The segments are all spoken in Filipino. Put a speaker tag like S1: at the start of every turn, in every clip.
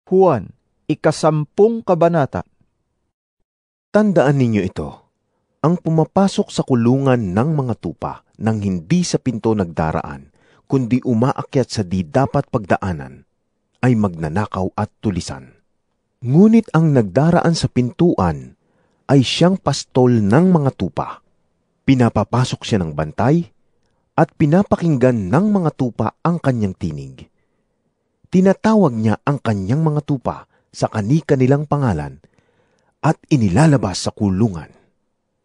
S1: Juan, 10 kabanata.
S2: Tandaan ninyo ito, ang pumapasok sa kulungan ng mga tupa nang hindi sa pinto nagdaraan, kundi umaakyat sa di dapat pagdaanan, ay magnanakaw at tulisan. Ngunit ang nagdaraan sa pintuan ay siyang pastol ng mga tupa. Pinapapasok siya ng bantay at pinapakinggan ng mga tupa ang kanyang tinig. Tinatawag niya ang kanyang mga tupa sa kani-kanilang pangalan at inilalabas sa kulungan.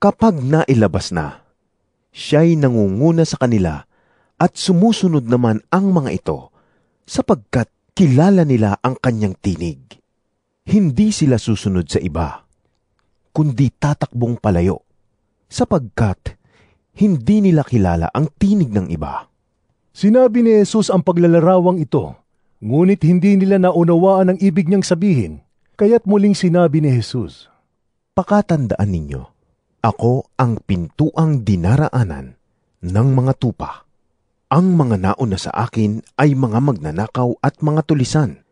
S2: Kapag nailabas na, siya'y nangunguna sa kanila at sumusunod naman ang mga ito sapagkat kilala nila ang kanyang tinig. Hindi sila susunod sa iba, kundi tatakbong palayo sapagkat hindi nila kilala ang tinig ng iba.
S3: Sinabi ni Jesus ang paglalarawang ito, ngunit hindi nila naunawaan ang ibig niyang sabihin, kaya't muling sinabi ni Jesus,
S2: Pakatandaan ninyo, ako ang pintuang dinaraanan ng mga tupa. Ang mga nauna sa akin ay mga magnanakaw at mga tulisan,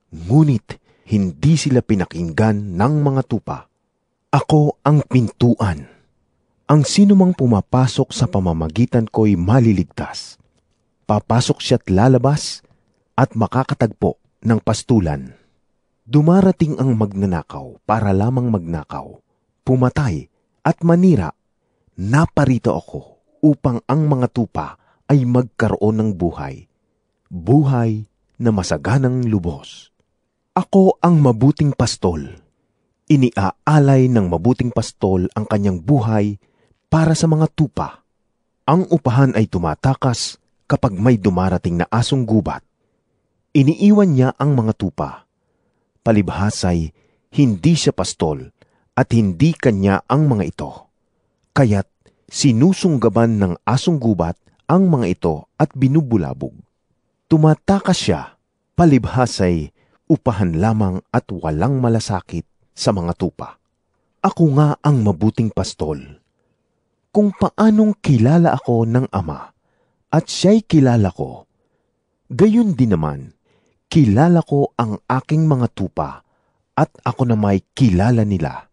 S2: ngunit hindi sila pinakinggan ng mga tupa. Ako ang pintuan. Ang sinumang pumapasok sa pamamagitan ko'y maliligtas. Papasok siya't lalabas at makakatagpo ng pastulan. Dumarating ang magnanakaw para lamang magnakaw, pumatay at manira. Naparito ako upang ang mga tupa ay magkaroon ng buhay, buhay na masaganang lubos. Ako ang mabuting pastol. Iniaalay ng mabuting pastol ang kanyang buhay para sa mga tupa. Ang upahan ay tumatakas kapag may dumarating na asong gubat. Iniiwan niya ang mga tupa. Palibhasay, hindi siya pastol at hindi kanya ang mga ito. Kaya't sinusunggaban ng asong gubat ang mga ito at binubulabog. Tumatakas siya, palibhasay, upahan lamang at walang malasakit sa mga tupa. Ako nga ang mabuting pastol. Kung paanong kilala ako ng Ama at siya'y kilala ko, gayon din naman, kilala ko ang aking mga tupa at ako na may kilala nila.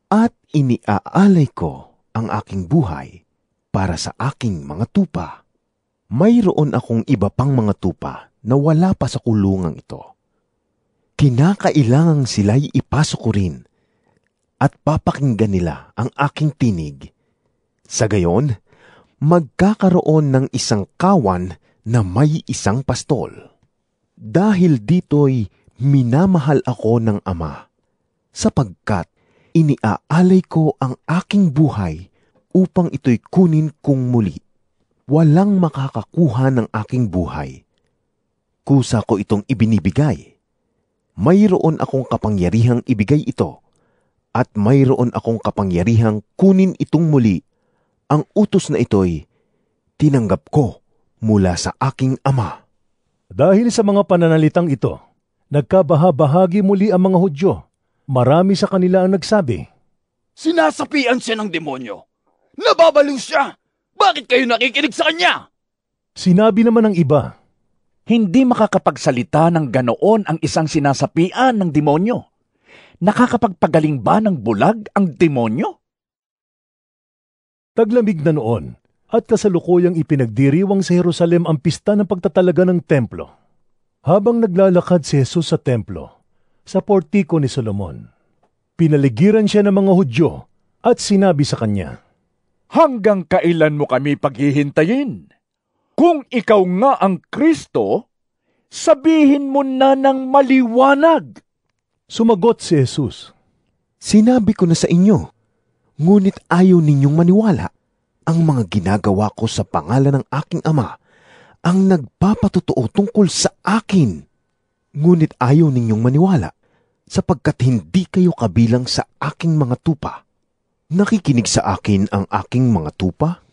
S2: At iniaalay ko ang aking buhay para sa aking mga tupa. Mayroon akong iba pang mga tupa na wala pa sa kulungang ito. Kinakailangang sila'y ipasok ko rin at papakinggan nila ang aking tinig. Sa gayon, magkakaroon ng isang kawan na may isang pastol. Dahil dito'y minamahal ako ng Ama, sapagkat iniaalay ko ang aking buhay upang ito'y kunin kong muli. Walang makakakuha ng aking buhay. Kusa ko itong ibinibigay. Mayroon akong kapangyarihang ibigay ito, at mayroon akong kapangyarihang kunin itong muli. Ang utos na ito'y tinanggap ko mula sa aking Ama.
S3: Dahil sa mga pananalitang ito, nagkabahabahagi muli ang mga Hudyo. Marami sa kanila ang nagsabi,
S4: Sinasapian siya ng demonyo. Nababaliw siya. Bakit kayo nakikinig sa kanya?
S3: Sinabi naman ng iba,
S5: Hindi makakapagsalita ng ganoon ang isang sinasapian ng demonyo. Nakakapagpagaling ba ng bulag ang demonyo?
S3: Taglamig na noon, at kasalukuyang ipinagdiriwang sa Jerusalem ang pista ng pagtatalaga ng templo. Habang naglalakad si Jesus sa templo, sa portiko ni Solomon, pinaligiran siya ng mga Hudyo at sinabi sa kanya,
S5: Hanggang kailan mo kami paghihintayin? Kung ikaw nga ang Kristo, sabihin mo na ng maliwanag.
S3: Sumagot si Jesus,
S2: Sinabi ko na sa inyo, ngunit ayaw ninyong maniwala. Ang mga ginagawa ko sa pangalan ng aking Ama ang nagpapatotoo tungkol sa akin. Ngunit ayaw ninyong maniwala sapagkat hindi kayo kabilang sa aking mga tupa. Nakikinig sa akin ang aking mga tupa,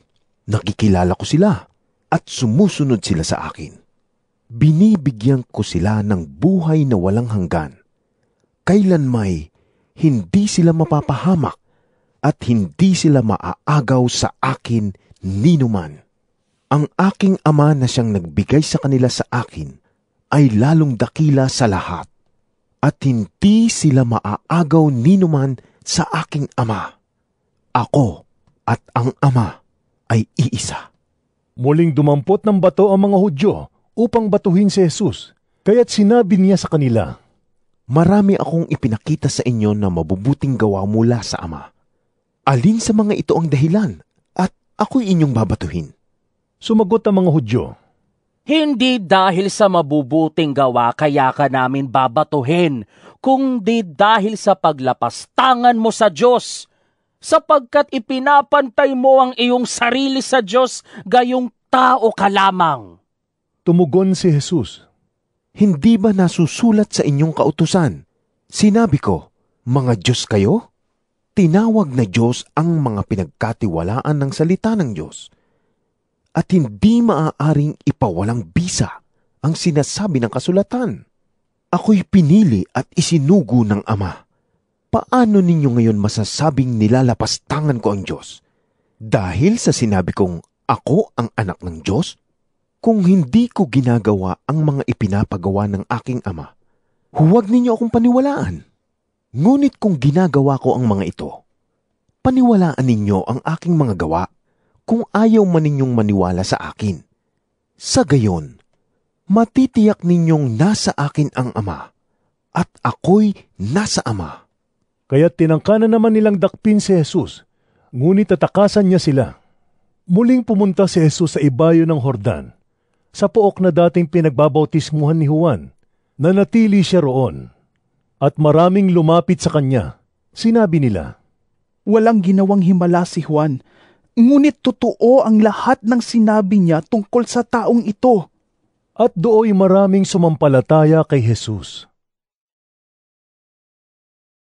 S2: nakikilala ko sila at sumusunod sila sa akin. Binibigyan ko sila ng buhay na walang hanggan. Kailanmay hindi sila mapapahamak at hindi sila maaagaw sa akin ninuman. Ang aking Ama na siyang nagbigay sa kanila sa akin ay lalong dakila sa lahat. at hindi sila maaagaw ninuman sa aking Ama. Ako at ang Ama ay iisa.
S3: Muling dumampot ng bato ang mga Hudyo upang batuhin si Jesus. Kaya't sinabi niya sa kanila,
S2: Marami akong ipinakita sa inyo na mabubuting gawa mula sa Ama. Alin sa mga ito ang dahilan at ako'y inyong babatuhin?
S3: Sumagot ang mga Hudyo,
S6: Hindi dahil sa mabubuting gawa kaya ka namin babatuhin, kundi dahil sa paglapastangan mo sa Diyos, sapagkat ipinapantay mo ang iyong sarili sa Diyos gayong tao ka lamang.
S3: Tumugon si Jesus,
S2: Hindi ba nasusulat sa inyong kautusan? Sinabi ko, mga Diyos kayo? Tinawag na Diyos ang mga pinagkatiwalaan ng salita ng Diyos. At hindi maaaring ipawalang bisa ang sinasabi ng kasulatan. Ako'y pinili at isinugo ng Ama. Paano ninyo ngayon masasabing nilalapastangan ko ang Diyos? Dahil sa sinabi kong ako ang anak ng Diyos? Kung hindi ko ginagawa ang mga ipinapagawa ng aking Ama, huwag ninyo akong paniwalaan. Ngunit kung ginagawa ko ang mga ito, paniwalaan ninyo ang aking mga gawa kung ayaw man ninyong maniwala sa akin. Sa gayon, matitiyak ninyong nasa akin ang Ama at ako'y nasa Ama.
S3: Kaya't tinangkanan naman nilang dakpin si Jesus, ngunit tatakasan niya sila. Muling pumunta si Jesus sa ibayo ng Jordan, sa pook na dating pinagbabautismuhan ni Juan. Nanatili siya roon, at maraming lumapit sa kanya. Sinabi nila,
S7: Walang ginawang himala si Juan, ngunit totoo ang lahat ng sinabi niya tungkol sa taong ito.
S3: at dooy maraming sumampalataya kay Jesus.